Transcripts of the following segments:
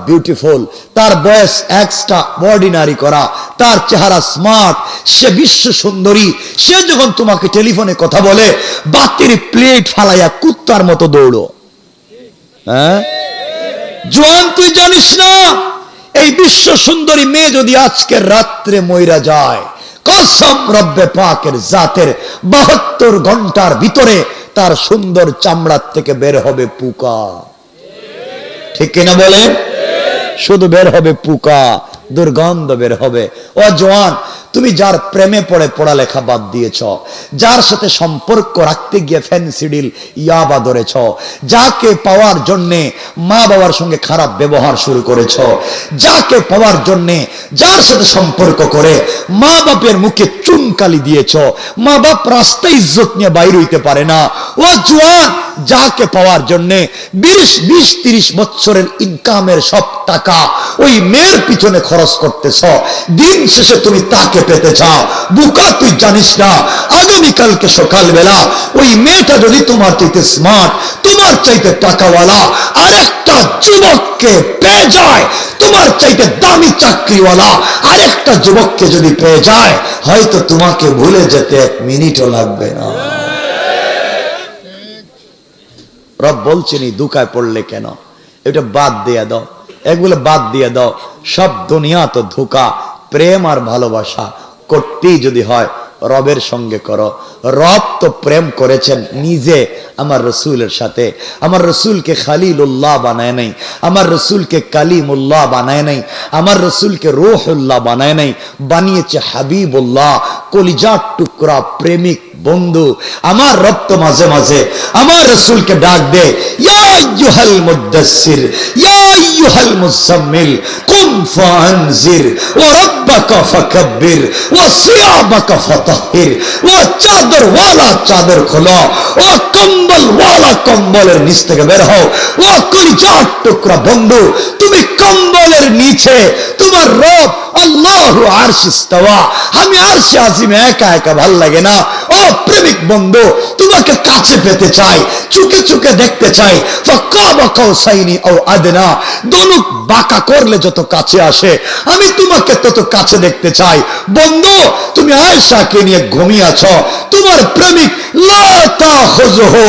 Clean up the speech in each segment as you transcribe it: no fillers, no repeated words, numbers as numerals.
Beautiful, তার বয়স extra ordinary করা, তার চেহারা স্মার্ট, সে বিশ্ব সুন্দরী, সে যখন তোমাকে টেলিফোনে কথা বলে বাতির প্লেট ফালাইয়া কুত্তার মতো দৌড়ো। হ্যাঁ জোয়ান, তুই জানিস না এই বিশ্ব সুন্দরী মেয়ে যদি আজকের রাত্রে মইরা যায়, কসম রব্বে পাকের জাতের 72 ঘন্টার ভিতরে তার সুন্দর চামড়ার থেকে বের হবে পোকা। ঠিক কিনা বলে? শুধু বের হবে পোকা, দুর্গন্ধ বের হবে। ও জওয়ান, তুমি যার প্রেমে পড়ে পড়ালেখা বাদ দিয়েছ, যার সাথে সম্পর্ক রাখতে গিয়ে ফেন্সিডিল ইয়াবা ধরেছ, যাকে পাওয়ার জন্যে মা বাবার সঙ্গে খারাপ ব্যবহার শুরু করেছ, যাকে পাওয়ার জন্যে যার সাথে সম্পর্ক করে মা বাপের মুখে চুনকালি দিয়েছ, মা বাপ রাস্তায় ইজ্জত নিয়ে বাইর হইতে পারে না। ও জওয়ান, যাকে পাওয়ার জন্যে 20-30 বছরের ইনকামের সব টাকা ওই মেয়ের পিছনে খরচ করতেছ, দিন শেষে তুমি তাকে পেতে চাও। বুকা, তুই জানিস না আগামীকালকে সকালবেলা ওই মেয়েটা যদি তোমার চাইতে স্মার্ট, তোমার চাইতে টাকাওয়ালা আরেকটা যুবককে পেয়ে যায়, তোমার চাইতে দামি চাকরিওয়ালা আরেকটা যুবককে যদি পেয়ে যায়, হয়তো তোমাকে ভুলে যেতে 1 মিনিটও লাগবে না। রব বলছেন এই দুকায় পড়লে কেন? এটা বাদ দিয়ে দাও, এগুলো বাদ দিয়ে দাও। সব দুনিয়া তো ধোঁকা। প্রেম আর ভালোবাসা করতেই যদি হয় রবের সঙ্গে করো। রব তো প্রেম করেছেন নিজে আমার রসুলের সাথে। আমার রসুলকে খালিলুল্লাহ বানায় নাই, আমার রসুলকে কালিমুল্লাহ বানায় নাই, আমার রসুলকে রূহুল্লাহ বানায় নাই, বানিয়েছে হাবিবুল্লাহ, কলিজার টুকরা প্রেমিক বন্ধু। আমার রব তো মাঝে মাঝে আমার রসুলকে ডাক দে, ইয়া আইয়ুহাল মুদ্দাসসির, ইয়া আইয়ুহাল মুজাম্মিল, কুম ফাআনজির, ওয়া রাব্বাকা ফাকাব্বির, ওয়া সিয়াবাকা ফাতাহহির, ওয়া চাদর ওয়ালা চাদর খোলো, ও কম্বল ওয়ালা কম্বলের নিচ থেকে বের হও। ও কলিজার টুকরা বন্ধু, তুমি কম্বলের নিচে তোমার রব আল্লাহু আরশ ইস্তাওয়া, আমি আরশে আজিমে একা একা ভাল লাগে না। ও প্রেমিক বন্ধু, তোমাকে কাছে পেতে চাই, চুকে চুকে দেখতে চাই। ফাকাবা কাউসাইনি আও আদনা, দোলক বাঁকা করলে যত কাছে আসে আমি তোমাকে তত কাছে দেখতে চাই। বন্ধু, তুমি আয়েশাকে নিয়ে ঘুমিয়ে আছো, তোমার প্রেমিক লা তাখুযুহু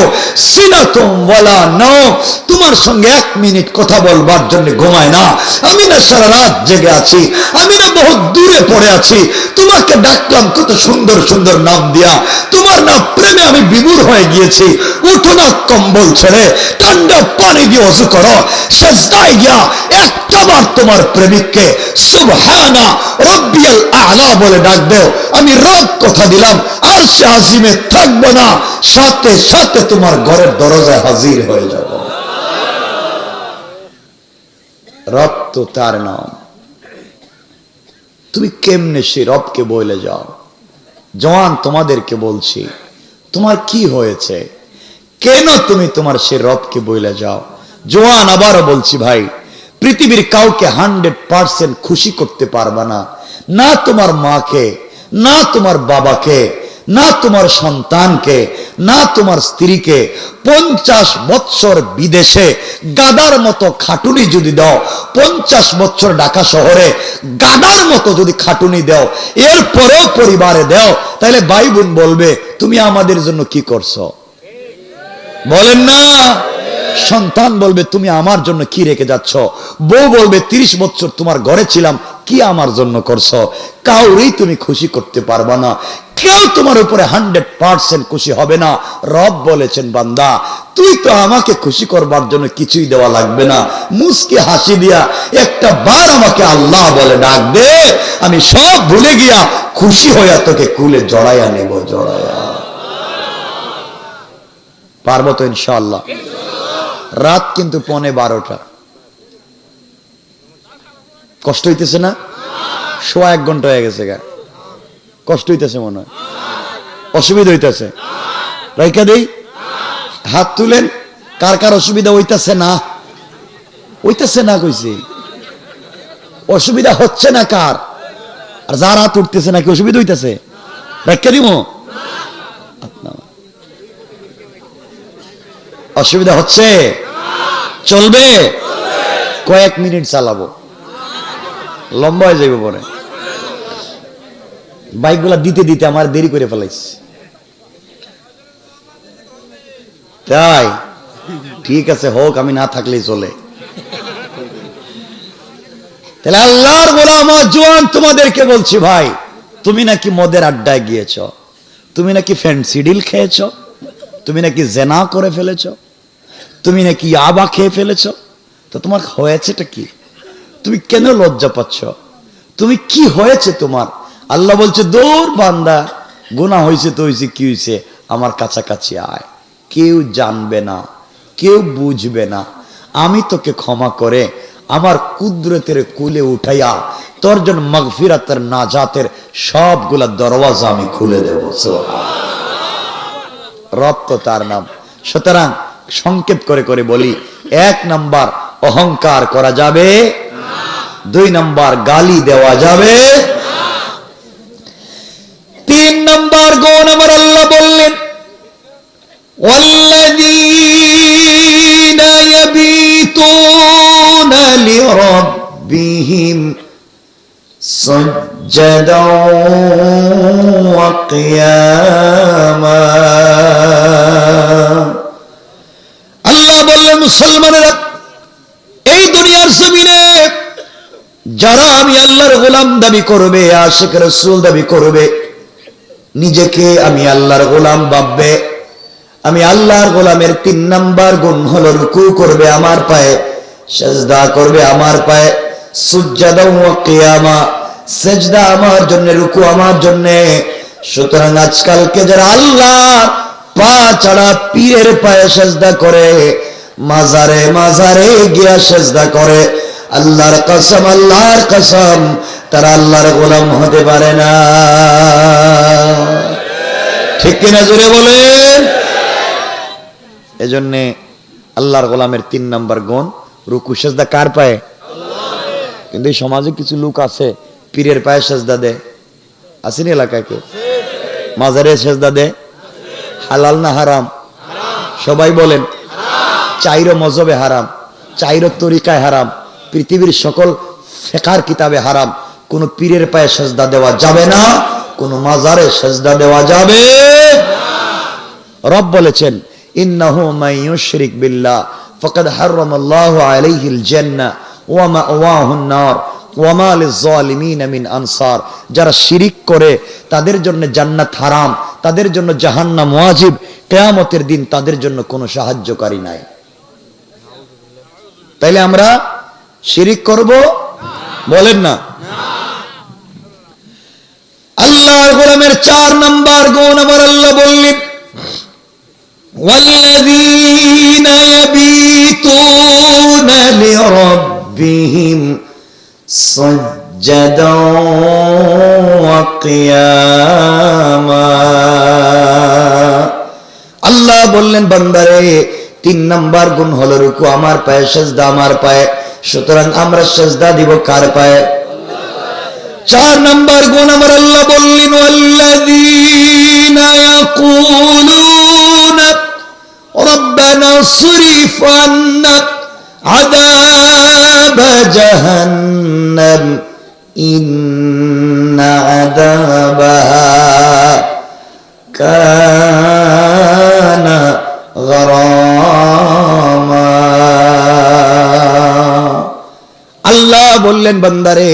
সিনাতুম ওয়ালা নাওম, তোমার সঙ্গে 1 মিনিট কথা বলবার জন্য ঘুমায় না। আমি না সারা রাত জেগে আছি, আমি না বহুত দূরে পড়ে আছি, তোমাকে ডাকলাম কত সুন্দর সুন্দর নাম দিয়া, তোমার না প্রেমে আমি বিমূঢ় হয়ে গিয়েছি। উঠো না কম্বল ছেড়ে, ঠান্ডা পানি দিয়ে ওযু করো, সিজদায় গিয়া একটাবার তোমার প্রেমিককে সুবহানা রাব্বিয়াল আ'লা বলে ডাক দাও। আমি রব কথা দিলাম আরশে আজিমে থাকবো না, সাথে সাথে তোমার ঘরের দরজায় হাজির হয়ে যাব। রব তো তার নাম, তুমি কেমনে সে রবকে বলে যাও? জওয়ান, তোমাদেরকে বলছি, তোমার কি হয়েছে? কেন তুমি তোমার সে রবকে বলে যাও? জওয়ান, আবারও বলছি ভাই, পৃথিবীর কাউকে 100% খুশি করতে পারবা না, না তোমার মাকে, না তোমার বাবাকে, না তোমার সন্তানকে, না তোমার স্ত্রীকে। 50 বছর বিদেশে গাদার মতো খাটুনি যদি দাও, 50 বছর ঢাকা শহরে গাদার মতো যদি খাটুনি দাও, এরপরেও পরিবারে দাও, তাহলে ভাই বোন বলবে তুমি আমাদের জন্য কি করছো? বলেন না? সন্তান বলবে তুমি আমার জন্য কি রেখে যাচ্ছ? বউ বলবে 30 বছর তোমার ঘরে ছিলাম, কি আমার জন্য করছো? কাউরেই তুমি খুশি করতে পারবা না, কেউ তোমার উপরে 100% খুশি হবে না। রব বলেছেন, বান্দা তুই তো আমাকে খুশি করবার জন্য কিছুই দেওয়া লাগবে না, মুস্কি হাসি দিয়া একটা বার আমাকে আল্লাহ বলে ডাক দে, আমি সব ভুলে গিয়া খুশি হইয়া তোকে কুলে জড়াইয়া নেব। জড়াইয়া পারবো তো ইনশাআল্লাহ? রাত কিন্তু 11:15। কষ্ট হইতেছে না? 1.5 ঘন্টা হয়ে গেছে গা, কষ্ট হইতেছে মনে হয়, অসুবিধা হইতেছে? রাইখা দেই, হাত তুলেন কার কার অসুবিধা হইতেছে না? হইতেছে না কইছি, অসুবিধা হচ্ছে না কার? আর যার হাত উঠতেছে নাকি অসুবিধা হইতেছে? রাইখা দিব? অসুবিধা হচ্ছে? চলবে? কয়েক মিনিট চালাবো, লম্বা হয়ে যাবে পরে। বাইকগুলা দিতে দিতে আমার দেরি করে ফেলাইছে। তাই ঠিক আছে, হোক, আমি না থাকলেই চলে। তাহলে আল্লাহর গোলাম জওয়ান, তোমাদেরকে বলছি ভাই, তুমি নাকি মদের আড্ডায় গিয়েছ, তুমি নাকি ফ্যান্সি ডিল খেয়েছ, তুমি নাকি জেনা করে ফেলেছ, তুমি নাকি ইয়াবা খেয়ে ফেলেছ, তো তোমার হয়েছেটা কি? তুমি কেন লজ্জা পাচ্ছ? তুমি কি হয়েছে তোমার? আল্লাহ বলছে, দূর বান্দা, গুনাহ হয়েছে তো হয়েছে, কি হয়েছে, আমার কাছাকাছি আয়, কেউ জানবে না, কেউ বুঝবে না, আমি তোকে ক্ষমা করে আমার কুদরতের কুলে উঠাইয়া তোর জন্য মাগফিরাতের নাজাতের সবগুলা দরওয়াজা আমি খুলে দেব। রব তো তার নাম। সুতরাং সংক্ষেপ করে করে বলি, 1 নাম্বার অহংকার করা যাবে, 2 নাম্বার গালি দেওয়া যাবে, 3 নাম্বার গুণ আমার আল্লাহ বললেন, ওয়াল্লাযীনা ইয়াবিতুনা লিরাব্বিহিম সাজ্জাদান ওয়া কিয়ামা। আল্লাহ বললেন, মুসলমানেরা, এই দুনিয়ার জমিনে যারা আমি আল্লাহর গোলাম দাবি করবে, আশিক রাসূল দাবি করবে, নিজেকে আমি আল্লাহর গোলাম ভাববে, আমি আল্লাহর গোলামের 3 নাম্বার গুণ হলো রুকু করবে আমার পায়ে, সিজদা করবে আমার পায়ে, সুজদা ওয়া কিয়ামা, সিজদা আমার জন্য, রুকু আমার জন্য। সুতরাং আজকালকে যারা আল্লাহ পা ছাড়া পীরের পায়ে সিজদা করে, মাজারে মাজারে গিয়া সিজদা করে, আল্লাহর কসম, আল্লাহর কসম, তারা আল্লাহর গোলাম হতে পারে না। ঠিক কিনা জোরে বলেন? এজন্য আল্লাহর গোলামের 3 নাম্বার গুণ রুকু সিজদা কার পায়ে? কিন্তু এই সমাজে কিছু লোক আছে পীরের পায়ে সিজদা দেয়, আসেনি এলাকায় কেউ? মাজারে সিজদা দেয়। হালাল না হারাম? সবাই বলেন। 4 মযহবে হারাম, 4 তরিকায় হারাম, পৃথিবীর সকল ফিকহের কিতাবে হারাম। কোন পীরের পায়ে সিজদা দেওয়া যাবে না, কোন মাজারে সিজদা দেওয়া যাবে না। রব বলেছেন, ইন্নাহু মান ইউশরিক বিল্লাহ ফাকাদ হারামাল্লাহু আলাইহিল জান্নাহ ওয়া মাওয়াহুন নার ওয়া মা লিয-যালিমিন মিন আনসার। যারা শিরিক করে তাদের জন্য জান্নাত হারাম, তাদের জন্য জাহান্নাম ওয়াজিব, কিয়ামতের দিন তাদের জন্য কোনো সাহায্যকারী নাই। তাইলে আমরা শিরিক করব? বলেন না। আল্লাহর গোলামের 4 নাম্বার গুণ আমার আল্লাহ বললেন, ওয়াল্লাযীনা ইয়াবিতুনা লিরাব্বিহিম সাজ্জাদান ওয়া কিয়ামা। আল্লাহ বললেন, বান্দারে, 3 নাম্বার গুণ হলো রুকু আমার পায়ে, সিজদা আমার পায়ে। সুতরাং আমরা সিজদা দিব কার পায়ে? 4 নাম্বার গুণ আমার আল্লাহ বললেন, ওয়াল্লাযীনা ইয়াকুলুনা রাব্বানা সরিফ আন্না আযাব জাহান্নাম ইন্না আযাবাহা কানা গারামা। আল্লাহ বললেন, বান্দারে,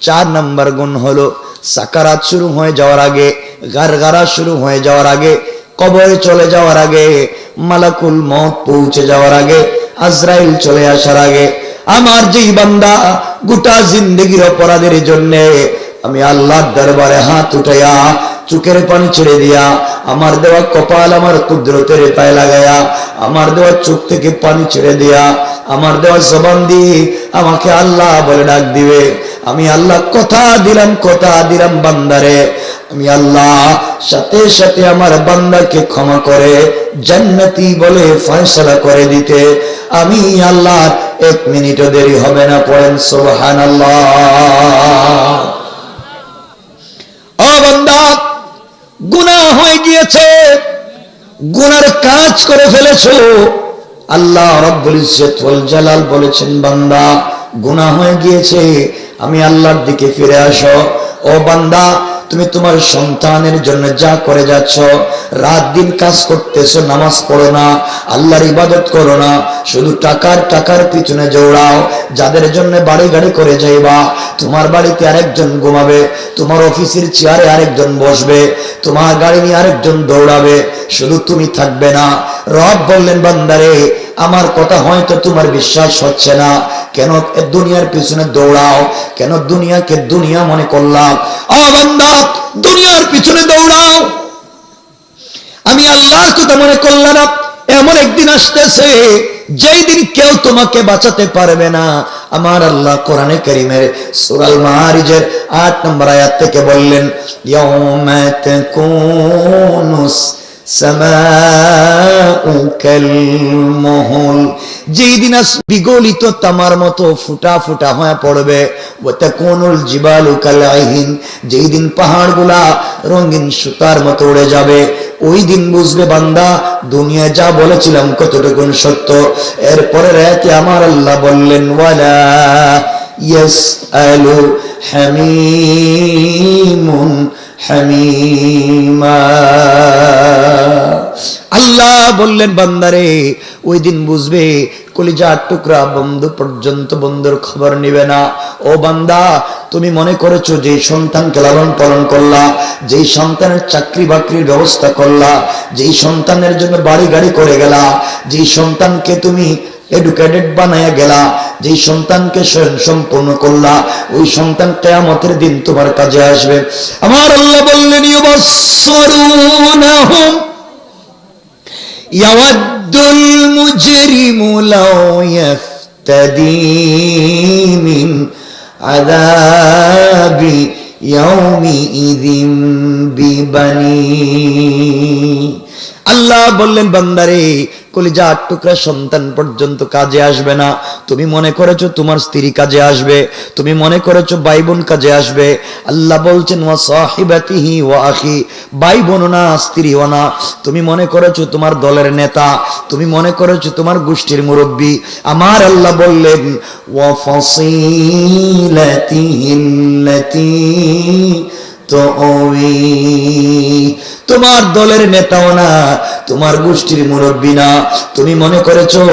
4 নাম্বার গুণ হলো সাকারাত শুরু হয়ে যাওয়ার আগে, গারগারা শুরু হয়ে যাওয়ার আগে, কবরে চলে যাওয়ার আগে, মালাকুল মউত পৌঁছে যাওয়ার আগে, আজরাইল চলে আসার আগে, আমার যেই বান্দা গোটা জিন্দেগির অপরাধের জন্য আমি আল্লাহর দরবারে হাত উঠাইয়া চোখের পানি ছেড়ে দিয়া, আমার দেওয়া কপাল আমার কুদরতের পায়ে লাগায়া, আমার দেওয়া চোখ থেকে পানি ছেড়ে দিয়া, আমার দেওয়া জবান দিয়ে আমাকে আল্লাহ বলে ডাক দিবে, আমি আল্লাহ কথা দিলাম বান্দারে, আমি আল্লাহ সাথে সাথে আমার বান্দাকে ক্ষমা করে জান্নাতি বলে ফয়সালা করে দিতে আমি আল্লাহ 1 মিনিটও দেরি হবে না। পড়েন সুবহানাল্লাহ। ও বান্দা, গুনাহ হয়ে গিয়েছে, গুনার কাজ করে ফেলেছো, আল্লাহ রাব্বুল ইজ্জত ওয়াল জালাল বলেছেন, বান্দা গুনাহ হয়ে গিয়েছে, আমি আল্লাহর দিকে ফিরে আসো। ও বান্দা, তুমি তোমার সন্তানের জন্য যা করে যাচ্ছ, রাত দিন কাজ করতেছো, নামাজ পড়ো না, আল্লাহর ইবাদত করো না, শুধু টাকার পিছনে জৌড়াও। যাদের জন্য বাড়ি গাড়ি করে যাইবা, তোমার বাড়িতে আরেকজন ঘুমাবে, তোমার অফিসের চেয়ারে আরেকজন বসবে, তোমার গাড়ি নিয়ে আরেকজন দৌড়াবে, শুধু তুমি থাকবে না। রব বললেন, বান্দারে আমার কথা হয়তো তোমার বিশ্বাস হচ্ছে না, কেন দুনিয়ার পিছনে দৌড়াও, কেন দুনিয়াকে দুনিয়া মনে করলাম? ও বান্দা, দুনিয়ার পিছনে দৌড়াও, আমি আল্লাহর কথা মনে করলাম না। এমন একদিন আসতেছে যেই দিন কেউ তোমাকে বাঁচাতে পারবে না। আমার আল্লাহ কোরআনে কারীমের সূরা আল মাআরিজের ৮ নম্বর আয়াত থেকে বললেন, ইয়াউমা তাকুনুস সামাউ কালমুহুল, যেই দিন বিগলিত তামার মতো ফুটা ফুটা হয়ে পড়বে। ওয়া তাকুনুল জিবালু কালআইহিন, যেই দিন পাহাড়গুলা রঙিন সুতার মতো উড়ে যাবে। ওই দিন বুঝবে বান্দা দুনিয়া যা বলেছিলাম কতটুকু সত্য। এরপরে রাতে আমার আল্লাহ বললেন, ওয়ালা ইয়াসআলু হামিমুন হামিমা, আল্লাহ বললেন বান্দারে ওই দিন বুঝবে কলিজার টুকরা বন্ধু পর্যন্ত বন্ধুর খবর নিবে না। ও বান্দা, তুমি মনে করেছো যে সন্তানকে লালন পালন করলা, যেই সন্তানের চাকরি বাকরির ব্যবস্থা করলা, যেই সন্তানের জন্য বাড়ি গাড়ি করে গেলা, যেই সন্তানকে তুমি এডুকেটেড বানায়া গেলা, যেই সন্তানকে স্বয়ং সম্পূর্ণ করলা, ওই সন্তান কিয়ামতের দিন তোমার কাজে আসবে। আমার আল্লাহ বললেন, ইউবাসসিরুনাহুম ইয়াওয়াদ্দুল মুজরিমু লাউ ইয়াফতাদি মিন আযাবি ইয়াউমিইযিন বিবানি। আল্লাহ বললেন, বান্দারে কলিজার টুকরা সন্তান পর্যন্ত কাজে আসবে না। তুমি মনে করেছো তোমার স্ত্রী কাজে আসবে, তুমি মনে করেছো ভাই বোন কাজে আসবে। আল্লাহ বলছেন, ওয়া সাহিবাতিহি ওয়া আখি, ভাই বোন না, স্ত্রীও না। তুমি মনে করেছো তোমার দলের নেতা, তুমি মনে করেছো তোমার গোষ্ঠীর মুরব্বী। আমার আল্লাহ বললেন, ওয়া ফাসিলাতিহিল্লাতী তুআওয়ি, তোমার দলের নেতাও না, তোমার গোষ্ঠীর মুরব্বী না। তুমি মনে করেছো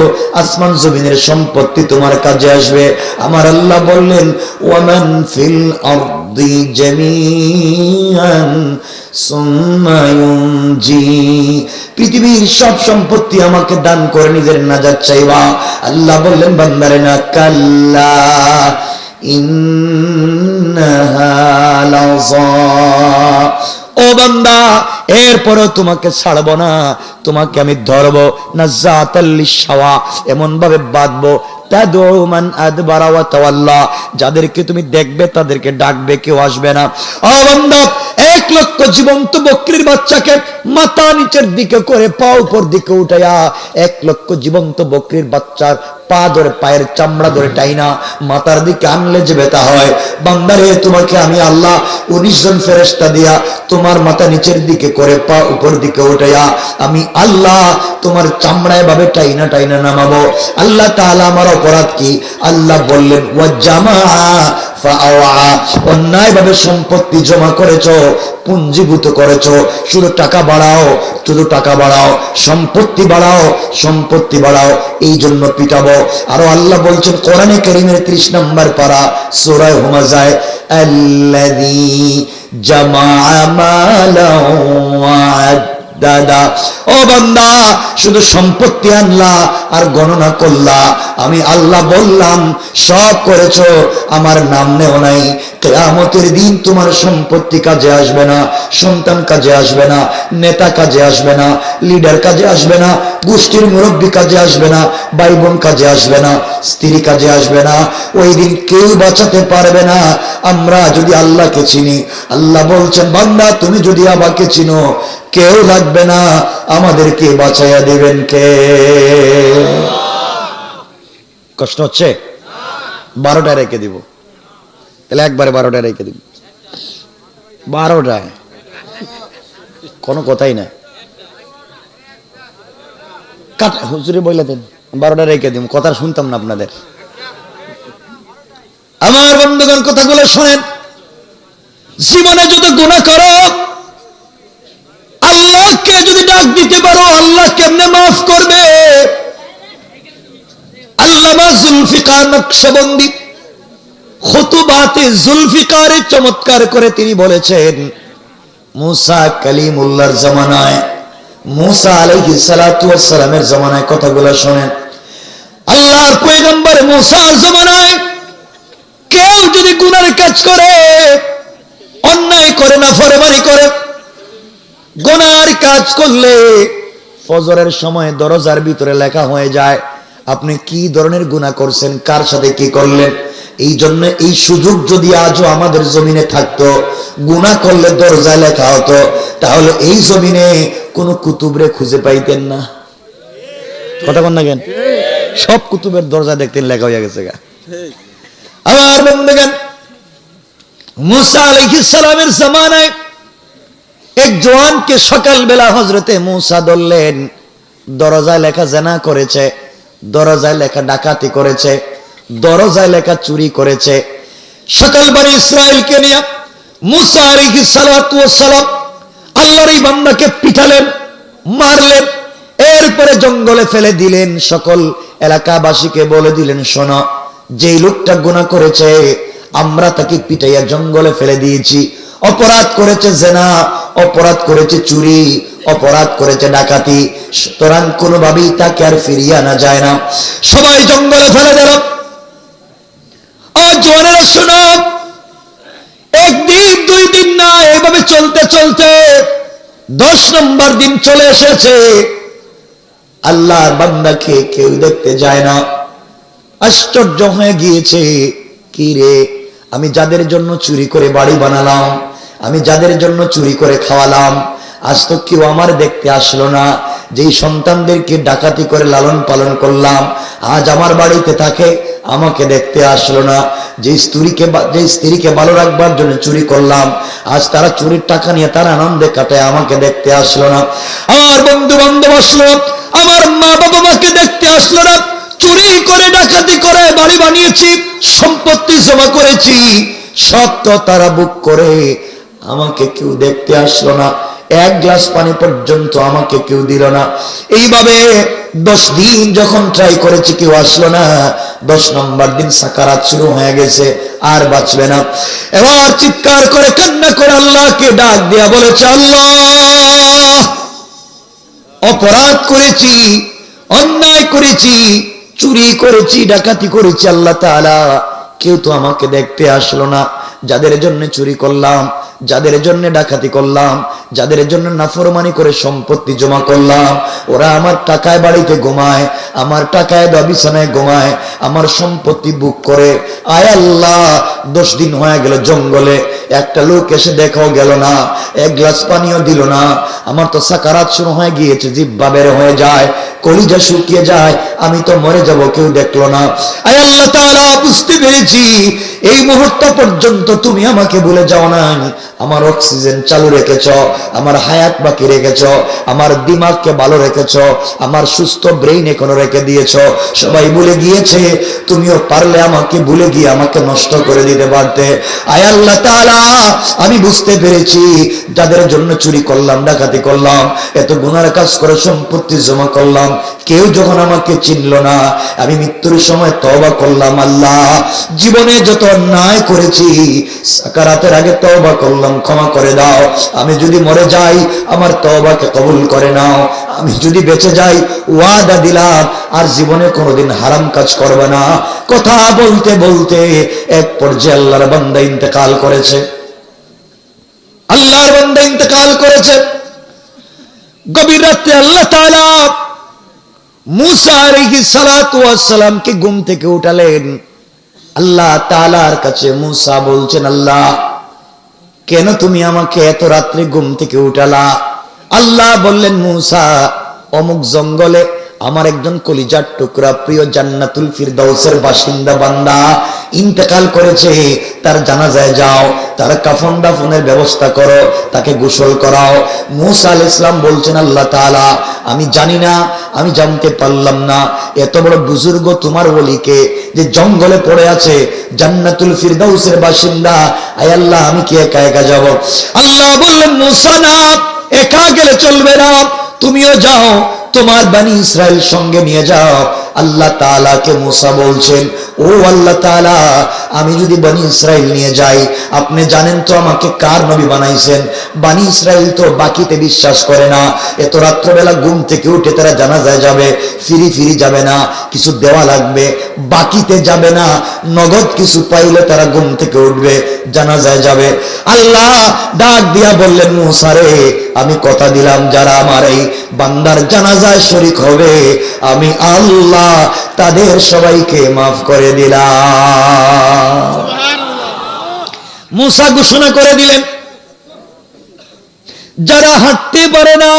আসমান জমিনের সম্পত্তি তোমার কাজে আসবে। আমার আল্লাহ বললেন, ওয়ামান ফিল আরদি জামিআন সুম্মা ইউনজি, পৃথিবীর সব সম্পত্তি আমাকে দান করে নিজের নাজাত চাইবা। আল্লাহ বললেন, বান্দারে না, কাল্লা ইন্নাহা লাযা, ও বান্দা এরপরও তোমাকে ছাড়বো না, তোমাকে আমি ধরবো, নাযাতাল লিশাওয়া, এমন ভাবে বাঁধবো, তাদউ মান আদবারা ওয়া তাওয়াল্লা, যাদেরকে তুমি দেখবে তাদেরকে ডাকবে, কেউ আসবে না। ও বান্দা, 1 লক্ষ জীবন্ত বকরির বাচ্চাকে মাথা নিচের দিকে করে পা উপর দিকে উঠাইয়া 1 লক্ষ জীবন্ত বকরির বাচ্চার পা ধরে, পায়ের চামড়া ধরে টাইনা মাথার দিকে আনলে যে ব্যথা হয়, বান্দারে তোমাকে আমি আল্লাহ 19 জন ফেরেশতা দিয়া তোমার মাথা নিচের দিকে করে পা উপর দিকে উঠাইয়া আমি আল্লাহ তোমার চামড়া এভাবে টাইনা টাইনা নামাবো। আল্লাহ তাআলা আমার অপরাধ কি? আল্লাহ বললেন, ওয়া জামা ফাআওয়া, অন্যায়ভাবে সম্পত্তি জমা করেছো, পুঞ্জীভূত করেছো, শুধু টাকা বাড়াও, শুধু টাকা বাড়াও, সম্পত্তি বাড়াও, সম্পত্তি বাড়াও, এই জন্য পিটাবো। আরো আল্লাহ বলছেন কোরআনে কারীমের 30 নম্বর পারা সূরা হুমাযায়, আল্লাযী জামাআ মালাও ওয়া দাদা, ও বান্দা শুধু সম্পত্তি আনলা আর গণনা করলা, আমি আল্লাহ বললাম সব করেছো, আমার নাম নেও নাই। কিয়ামতের দিন তোমার সম্পত্তি কাজে আসবে না, সন্তান কাজে আসবে না, নেতা কাজে আসবে না, লিডার কাজে আসবে না, গোষ্ঠীর মুরব্বী কাজে আসবে না, ভাই বোন কাজে আসবে না, স্ত্রী কাজে আসবে না। ওই দিন কেউ বাঁচাতে পারবে না আমরা যদি আল্লাহকে চিনি। আল্লাহ বলছেন, বান্দা তুমি যদি আমাকে চিনো, কেউ লাগবে না, আমাদেরকে বাঁচাইয়া দিবেন কে? কষ্ট হচ্ছে? 12টায় রেখে দিব, তাহলে একবারে 12টায় রেখে দিব। 12টায় কোনো কথাই না। কাটা হুজুরে বইলা দেন 12টা রেখে দিম, কথা শুনতাম না আপনাদের। আমার বন্ধুগণ কথাগুলো শোনেন, জীবনে যত গুনাহ করো, আল্লাহকে যদি ডাক দিতে পারো, আল্লাহ কেমনে মাফ করবে? আল্লামা জুলফিকার নকশবন্দি খুতুবাতে জুলফিকারে চমৎকার করে তিনি বলেছেন, মুসা কালিমুল্লাহর জামানায়, মুসা আলাইহিস সালাতু ওয়াস সালামের জামানায়, কথাগুলো শোনেন, আল্লাহর পয়গম্বর মুসার জামানায় কেউ যদি গুনার কাজ করে, অন্যায় করে, নাফরমানি করে, গুনার কাজ করলে ফজরের সময় দরজার ভিতরে লেখা হয়ে যায় আপনি কি ধরনের গুনাহ করছেন, কার সাথে কি করলেন। এই জন্য এই সুযোগ যদি আজও আমাদের জমিনে থাকতো, গুনাহ করলে দরজায় লেখা হতো, তাহলে এই জমিনে কোন কুতুবরে খুঁজে পাইতেন না। কথা বল না কেন? সব কুতুবের দরজা দেখতেন লেখা হয়ে গেছে গা। আমার বন্ধুগণ, মুসা আলাইহিস সালামের জামানায় এক জওয়ানকে সকালবেলা হযরতে মুসা ধরলেন, দরজায় লেখা জিনা করেছে, দরজায় লেখা ডাকাতি করেছে, দরজায় লেখা চুরি করেছে। সকল বনি ইসরায়েলকে নিয়ে মুসা আলাইহিস সালাতু ওয়াস সালাম আল্লাহর এই বান্দাকে পিটালেন, মারলেন, এরপরে জঙ্গলে ফেলে দিলেন। সকল এলাকাবাসীকে বলে দিলেন, শোনো, যেই লোকটা গুনাহ করেছে আমরা তাকে পিটাইয়া জঙ্গলে ফেলে দিয়েছি। অপরাধ করেছে জিনা, অপরাধ করেছে চুরি, অপরাধ করেছে ডাকাতি, সুতরাং কোনোভাবেই তাকে আর ফিরিয়ে আনা যায় না। সবাই জঙ্গলে ফেলে দিল। আর জওয়ানেরা শোনো, একদিন দুই দিন না, এভাবে চলতে চলতে 10 নম্বর দিন চলে এসেছে। আল্লাহর বান্দাকে কেউ দেখতে যায় না। আশ্চর্য হয়ে গিয়েছে, কি রে, আমি যাদের জন্য চুরি করে বাড়ি বানালাম, আমি যাদের জন্য চুরি করে খাওয়ালাম, আজ তো কেউ আমার দেখতে আসলো না। যেই সন্তানদেরকে ডাকাতি করে লালন পালন করলাম, আজ আমার বাড়িতে থাকে, আমাকে দেখতে আসলো না। যে স্ত্রীকে ভালো রাখবার জন্য চুরি করলাম, আজ তারা চুরির টাকা নিয়ে তারা আনন্দে কাটায়, আমাকে দেখতে আসলো না। আমার বন্ধু বান্ধব আসলো, আমার মা বাবা মাকে দেখতে আসলো না। চুরি করে ডাকাতি করে বাড়ি বানিয়েছি, সম্পত্তি জমা করেছি, সব তো তারা বুক করে, আমাকে কেউ দেখতে আসলো না। এক গ্লাস পানি পর্যন্ত আমাকে কেউ দিল না। এইভাবে 10 দিন যখন ট্রাই করেছি, কেউ আসলো না। 10 নম্বর দিন সাকারাত শুরু হয়ে গেছে, আর বাঁচবে না। এবার চিৎকার করে কান্না করে আল্লাহকে ডাক দিয়া বলেছে, আল্লাহ, অপরাধ করেছি, অন্যায় করেছি, চুরি করেছি, ডাকাতি করেছি, আল্লাহ তাআলা, কেউ তো আমাকে দেখতে আসলো না। যাদের জন্য চুরি করলাম, যাদের জন্য ডাকাতি করলাম, যাদের জন্য নাফরমানি করে সম্পত্তি জমা করলাম, ওরা আমার টাকায় বাড়িতে ঘুমায়, আমার টাকায় বিছানায় ঘুমায়, আমার সম্পত্তি বুক করে। আয় আল্লাহ, 10 দিন হয়ে গেল জঙ্গলে, একটা লোক এসে দেখাও গেল না, এক গ্লাস পানিও দিল না। আমার তো সাকারাত শুরু হয়ে গিয়েছে, জিহ্বা বের হয়ে যায়, কলিজা শুকিয়ে যায়, আমি তো মরে যাব, কেউ দেখলো না। আয় আল্লাহ তাআলা, বুঝতে পেরেছি এই মুহূর্ত পর্যন্ত তুমি আমাকে ভুলে যাও না। আমার অক্সিজেন চালু রেখেছ, আমার হায়াত বাকি রেখেছ, আমার দিমাগকে ভালো রেখেছ, আমার সুস্থ ব্রেইন এখনো রেখে দিয়েছ। সবাই ভুলে গিয়েছে, তুমিও পারলে আমাকে ভুলে গিয়ে আমাকে নষ্ট করে দিতে পারতে। আয় আল্লাহ তাআলা, আমি বুঝতে পেরেছি যাদের জন্য চুরি করলাম, ডাকাতি করলাম, এত গুনার কাজ করে সম্পত্তি জমা করলাম, কেউ যখন আমাকে চিনল না, আমি মৃত্যুর সময় তওবা করলাম। আল্লাহ, জীবনে যত অন্যায় করেছি, সাকারাতের আগে তওবা করলাম, ক্ষমা করে দাও। আমি যদি মরে যাই, আমার তওবাকে কবুল করে নাও। আমি যদি বেঁচে যাই, ওয়াদা দিলাম আর জীবনে কোনোদিন হারাম কাজ করবে না। কথা বলতে বলতে এক পর্যায়ে আল্লাহর বান্দা ইন্তেকাল করেছে। আল্লাহর বান্দা ইন্তেকাল করেছে। গভীর রাতে আল্লাহ তাআলা মুসা আলাইহিস সালাতু ওয়াস সালামকে ঘুম থেকে উঠালেন। আল্লাহ তাআলার কাছে মুসা বলছেন, আল্লাহ, কেন তুমি আমাকে এত রাত্রে ঘুম থেকে উঠালা? আল্লাহ বললেন, মুসা, অমুক জঙ্গলে আমার একজন কলিজার টুকরা প্রিয় জান্নাতুল ফিরদাউসের বাসিন্দা বান্দা ইন্তেকাল করেছে, তার জানাজায় যাও, তার কাফন দাফনের ব্যবস্থা করো, তাকে গোসল করাও। মূসা আলাইহিস সালাম বলছেন, আল্লাহ তাআলা আমি জানি না, আমি জানতে পারলাম না এত বড় বুজুর্গ তোমার ওলিকে যে জঙ্গলে পড়ে আছে, জান্নাতুল ফিরদাউসের বাসিন্দা, আয় আল্লাহ আমি কি একা একা যাব? আল্লাহ বললেন, মূসা না, একা গেলে চলবে না, তুমিও যাও, তোমার বনি ইসরাইল সঙ্গে নিয়ে যাও। আল্লাহ তাআলাকে মূসা বলছেন, ও আল্লাহ তাআলা আমি যদি বনি ইসরাইল নিয়ে যাই, আপনি জানেন তো আমাকে কার নবী বানাইছেন? বনি ইসরাইল তো বাকিতে বিশ্বাস করে না, এত রাত্রবেলা ঘুম থেকে উঠে তারা জানাজায় যাবে, ফিরি ফিরি যাবে না, কিছু দেওয়া লাগবে, বাকিতে যাবে না, নগদ কিছু পাইলে তারা ঘুম থেকে উঠবে, জানাজায় যাবে। আল্লাহ ডাক দিয়া বললেন, মূসা রে আমি কথা দিলাম যারা আমার এই বান্দার জানাজায় শরীক হবে আমি আল্লাহ তাদের সবাইকে মাফ করে দিলাম। মূসা ঘোষণা করে দিলেন, যারা হাঁটতে পারে না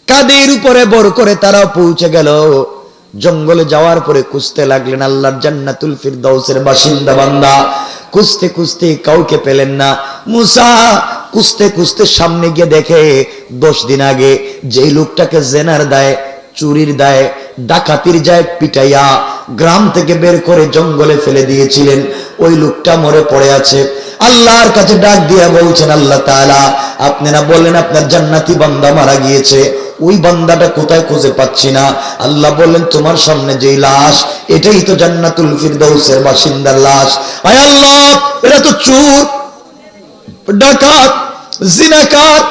কাদের উপরে বর করে তারা পৌঁছে গেল। জঙ্গলে যাওয়ার পরে খুঁজতে লাগলেন আল্লাহর জান্নাতুল ফিরদাউসের বাসিন্দা বান্দা। খুঁজতে খুঁজতে কাউকে পেলেন না। মূসা খুঁজতে খুঁজতে সামনে গিয়ে দেখে 10 দিন আগে যেই লোকটাকে জেনার দায়, চুরির দায়, ডাকাতির দায় পিটাইয়া গ্রাম থেকে বের করে জঙ্গলে ফেলে দিয়েছিলেন, ওই লোকটা মরে পড়ে আছে। আল্লাহর কাছে ডাক দিয়া বলছেন, আল্লাহ তাআলা আপনারা বললেন আপনার জান্নাতি বান্দা মারা গিয়েছে, ওই বান্দাটা কোথায় খুঁজে পাচ্ছি না। আল্লাহ বললেন, তোমার সামনে যেই লাশ, এটাই তো জান্নাতুল ফিরদাউসের বাসিন্দার লাশ। আয় আল্লাহ, এরা তো চোর, ডাকাত, জিনাকার,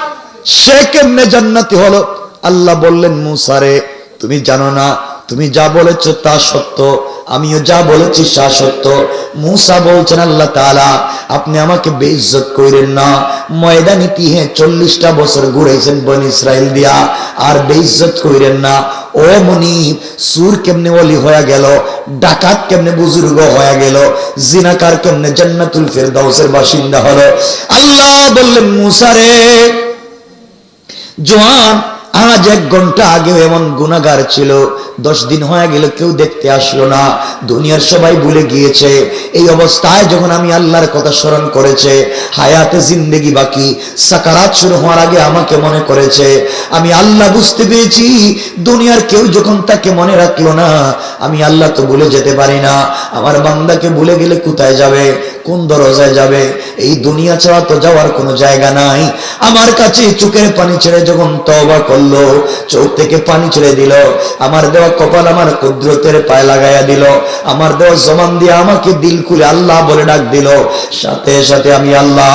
সে কেমনে জান্নাতি হলো? আল্লাহ বললেন, মূসা রে তুমি জানো না, তুমি যা বলেছো তা সত্য, আমিও যা বলেছি তা সত্য। মূসা বলছেন, আল্লাহ তাআলা আপনি আমাকে বেইজ্জত কইরেন না, ময়দানে তিহে 40টা বছর ঘুরাইছেন বনি ইসরাইল দিয়া, আর বেইজ্জত কইরেন না। ও মুনিব, সুর কেমনে ওলি হয়ে গেল, ডাকাত কেমনে বুজুর্গ হয়ে গেল, জিনাকার কেমনে জান্নাতুল ফিরদাউসের বাসিন্দা হলো? আল্লাহ বললেন, মূসা রে জওয়ান, আজ 1 ঘন্টা আগে এমন গুনাহগার ছিল, 10 দিন হয়ে গেল কেউ দেখতে আসলো না, দুনিয়ার সবাই ভুলে গিয়েছে। এই অবস্থায় যখন আমি আল্লাহর কথা স্মরণ করেছে, হায়াতে জিন্দেগি বাকি, সাকারাত শুরু হওয়ার আগে আমাকে মনে করেছে। আমি আল্লাহ বুঝতে পেরেছি, দুনিয়ার কেউ যখন তাকে মনে রাখলো না, আমি আল্লাহ তো ভুলে যেতে পারি না। আমার বান্দাকে ভুলে গেলে কোথায় যাবে, কোন দরজায় যাবে? এই দুনিয়া ছাড়া তো যাওয়ার কোনো জায়গা নাই। আমার কাছে চোখের পানি ছেড়ে যখন তওবা করলো, চোখ থেকে পানি ছেড়ে দিল, আমার দেওয়া কপাল আমার কুদরতের পায়ে লাগাইয়া দিল, আমার দেওয়া জবান দিয়ে আমাকে দিল খুলে আল্লাহ বলে ডাক দিল, সাথে সাথে আমি আল্লাহ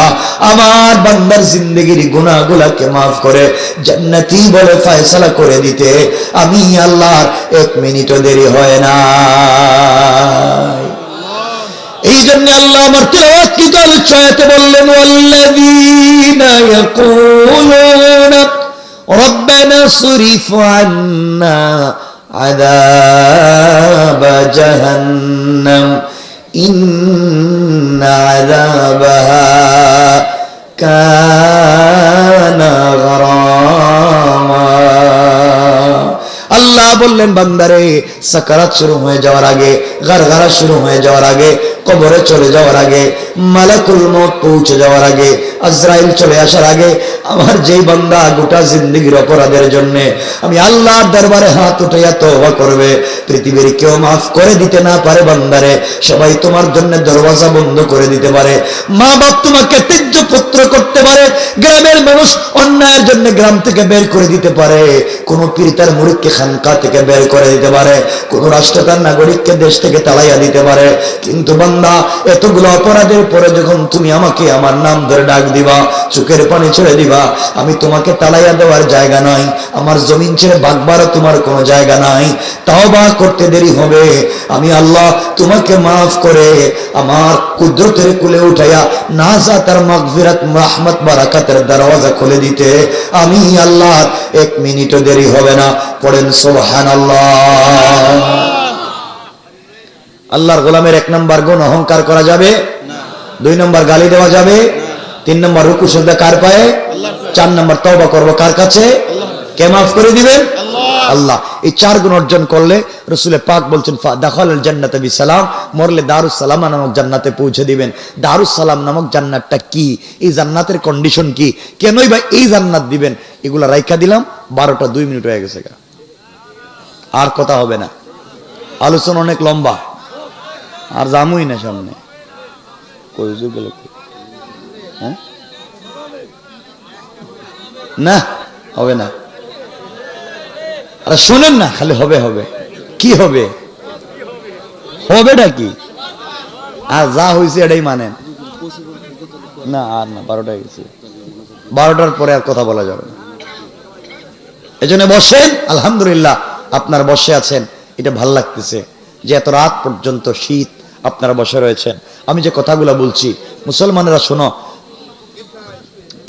আমার বান্দার জিন্দেগির গুনাহগুলোকে মাফ করে জান্নাতি বলে ফয়সালা করে দিতে আমি আল্লাহর 1 মিনিটও দেরি হয় না। এই জন্য আল্লাহ আমার তেলাওয়াত কি আলোচনাতে বললেন, ওয়াল্লাযীনা ইয়াকুলুনা রব্বানা সরিফ আন্না আযাব জাহান্নাম ইন্না আযাবাহা কানা গরামা। আল্লাহ বললেন, বান্দারে সাকারাত শুরু হয়ে যাওয়ার আগে, গারগারা শুরু হয়ে যাওয়ার আগে, কবরে চলে যাওয়ার আগে, মালাকুল মউত পৌঁছে যাওয়ার আগে, আজরাইল চলে আসার আগে, আমার যেই বান্দা গোটা জিন্দেগির অপরাধের জন্য আমি আল্লাহর দরবারে হাত উঠাইয়া তওবা করবে, পৃথিবীর কেউ মাফ করে দিতে না পারে। বান্দারে সবাই তোমার জন্য দরওয়াজা বন্ধ করে দিতে পারে, মা বাপ তোমাকে ত্যায্য পুত্র করতে পারে, গ্রামের মানুষ অন্যায়ের জন্য গ্রাম থেকে বের করে দিতে পারে, কোন পীর তার মুরিদকে খানকা থেকে বের করে দিতে পারে, কোন রাষ্ট্র তার নাগরিককে দেশ থেকে তাড়াইয়া দিতে পারে। কিন্তু বান্দা, এতগুলো অপরাধের পরে যখন তুমি আমাকে আমার নাম ধরে ডাক দিবা, চোখের পানি ছেড়ে দিবা, আমি তোমাকে তাড়াইয়া দেওয়ার জায়গা নাই, আমার জমিন ছেড়ে ভাগবারও তোমার কোনো জায়গা নাই। তাওবা করতে দেরি হবে, আমি আল্লাহ তোমাকে মাফ করে আমার কুদরতের কুলে উঠাইয়া নাজাত আর মাগফিরাত রাহমাত বারাকাতের দরওয়াজা খুলে দিতে আমি আল্লাহ 1 মিনিটও দেরি হবে না। পড়েন সুবহানাল্লাহ। আল্লাহর গোলামের 1 নম্বর গুণ অহংকার করা যাবে না, 2 নম্বর গালি দেওয়া যাবে না, 3 নম্বর রুকু সিজদা কার পায়ে, 4 নম্বর তওবা করব কার কাছে? কে মাফ করে দিবেন? আল্লাহ। এই 4 গুণ অর্জন করলে রাসূল পাক বলছেন দাখালাল জান্নাতা বিসালাম, মরলে দারুস সালাম নামক জান্নাতে পৌঁছে দিবেন। দারুস সালাম নামক জান্নাতটা কি, এই জান্নাতের কন্ডিশন কি, কেনই বা এই জান্নাত দিবেন, এগুলা রাইখা দিলাম। 12টা 2 মিনিট হয়ে গেছে, আর কথা হবে না, আলোচনা অনেক লম্বা, আর জামুই না সামনে। কই হুজুর গেল? হ্যাঁ না, হবে না। আরে শোনেন না, খালি হবে হবে, কি হবে, হবেটা কি? আর যা হয়েছে এটাই মানেন না। আর না, 12টা গেছে, 12টার পরে আর কথা বলা যাবে না। এই জন্য বসেন, আলহামদুলিল্লাহ আপনার বসে আছেন, এটা ভাল লাগতেছে যে এত রাত পর্যন্ত শীত আপনারা বসে রয়েছেন। আমি যে কথাগুলো বলছি, মুসলমানেরা শোনো,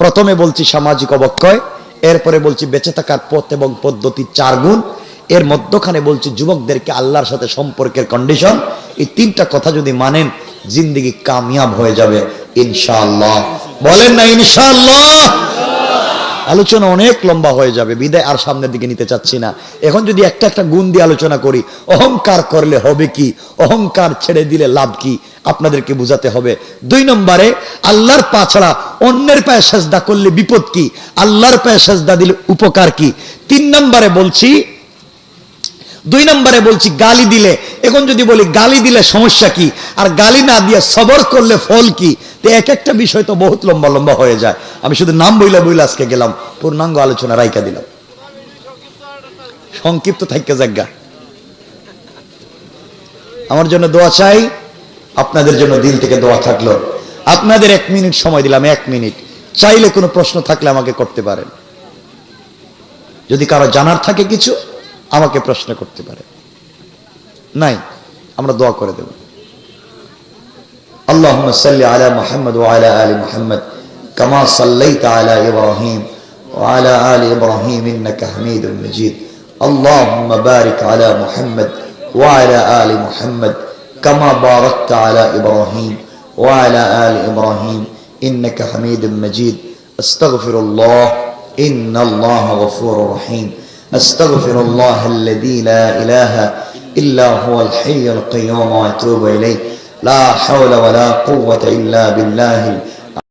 প্রথমে বলছি সামাজিক অবক্ষয়, এরপরে বলছি বেঁচে থাকার পথ এবং পদ্ধতি 4 গুণ, এর মধ্যখানে বলছি যুবকদেরকে আল্লাহর সাথে সম্পর্কের কন্ডিশন। এই 3টা কথা যদি মানেন, জিন্দেগি কামিয়াব হয়ে যাবে ইনশাআল্লাহ। বলেন না ইনশাআল্লাহ? আলোচনা অনেক লম্বা হয়ে যাবে, বিদায় আর সামনের দিকে নিতে চাচ্ছি না। এখন যদি একটা একটা গুণ দিয়ে আলোচনা করি, অহংকার করলে হবে কি, অহংকার ছেড়ে দিলে লাভ কি, আপনাদেরকে বুঝাতে হবে। 2 নম্বরে আল্লাহর পা ছাড়া অন্যের পায়ে সাজদা করলে বিপদ কি, আল্লাহর পায়ে সাজদা দিলে উপকার কি। 3 নম্বরে বলছি, 2 নম্বরে বলছি গালি দিলে, এখন যদি বলি গালি দিলে সমস্যা কি, আর গালি না দিয়ে সবর করলে ফল কি, তো এক একটা বিষয় তো বহুত লম্বা লম্বা হয়ে যায়। আমি শুধু নাম বইলা বইলা আজকে গেলাম, পূর্ণাঙ্গ আলোচনা রাইকা দিলাম, সংক্ষিপ্ত থাইকা জায়গা। আমার জন্য দোয়া চাই, আপনাদের জন্য দিল থেকে দোয়া থাকলো। আপনাদের 1 মিনিট সময় দিলাম, 1 মিনিট, চাইলে কোনো প্রশ্ন থাকলে আমাকে করতে পারেন, যদি কারো জানার থাকে কিছু আমাকে প্রশ্ন করতে পারে, নাই আমরা দোয়া করে দেব। আল্লাহুম্মা সাল্লি আলা মুহাম্মদ ওয়া আলা আলি মুহাম্মদ কামা সাল্লাইতা আলা ইব্রাহিম ওয়া আলা আলি ইব্রাহিম ইন্নাকা হামিদুম মাজিদ। আল্লাহুম্মা বারিক আলা মুহাম্মদ ওয়া আলা আলি মুহাম্মদ কামা বারাকতা আলা ইব্রাহিম ওয়া আলা আলি ইব্রাহিম ইন্নাকা হামিদুম মাজিদ। আস্তাগফিরুল্লাহ ইন্নাল্লাহা গফুরুর রহিম। أستغفر الله الذي لا إله إلا هو الحي القيوم وأتوب إليه لا حول ولا قوة إلا بالله